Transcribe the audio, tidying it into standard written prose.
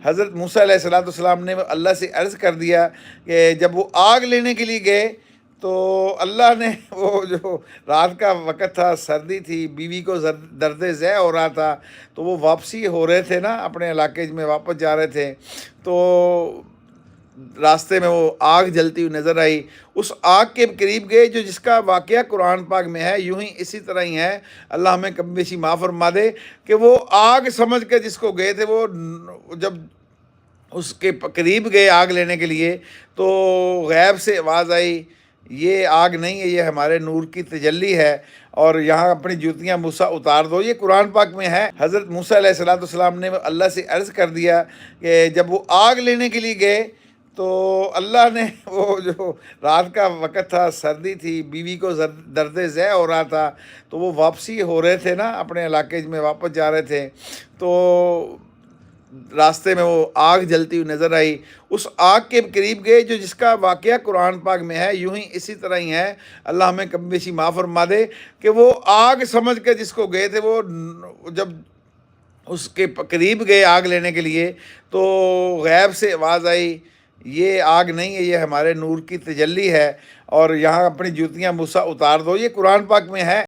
حضرت موسیٰ علیہ السلام نے اللہ سے عرض کر دیا کہ جب وہ آگ لینے کے لیے گئے تو اللہ نے وہ جو رات کا وقت تھا، سردی تھی، بیوی کو درد ذہ ہو رہا تھا، تو وہ واپسی ہو رہے تھے نا، اپنے علاقے میں واپس جا رہے تھے، تو راستے میں وہ آگ جلتی ہوئی نظر آئی۔ اس آگ کے قریب گئے جو جس کا واقعہ قرآن پاک میں ہے، یوں ہی اسی طرح ہی ہے، اللہ ہمیں کم بیشی معاف فرما دے، کہ وہ آگ سمجھ کے جس کو گئے تھے، وہ جب اس کے قریب گئے آگ لینے کے لیے تو غیب سے آواز آئی، یہ آگ نہیں ہے، یہ ہمارے نور کی تجلی ہے، اور یہاں اپنی جوتیاں موسیٰ اتار دو۔ یہ قرآن پاک میں ہے۔ حضرت موسیٰ علیہ السلام نے اللہ سے عرض کر دیا کہ جب وہ آگ لینے کے لیے گئے تو اللہ نے وہ جو رات کا وقت تھا، سردی تھی، بیوی کو درد ذہ ہو رہا تھا، تو وہ واپسی ہو رہے تھے نا، اپنے علاقے میں واپس جا رہے تھے، تو راستے میں وہ آگ جلتی ہوئی نظر آئی۔ اس آگ کے قریب گئے جو جس کا واقعہ قرآن پاک میں ہے، یوں ہی اسی طرح ہی ہے، اللہ ہمیں کم بیشی معاف فرما دے، کہ وہ آگ سمجھ کے جس کو گئے تھے، وہ جب اس کے قریب گئے آگ لینے کے لیے تو غیب سے آواز آئی، یہ آگ نہیں ہے، یہ ہمارے نور کی تجلی ہے، اور یہاں اپنی جوتیاں موسیٰ اتار دو۔ یہ قرآن پاک میں ہے۔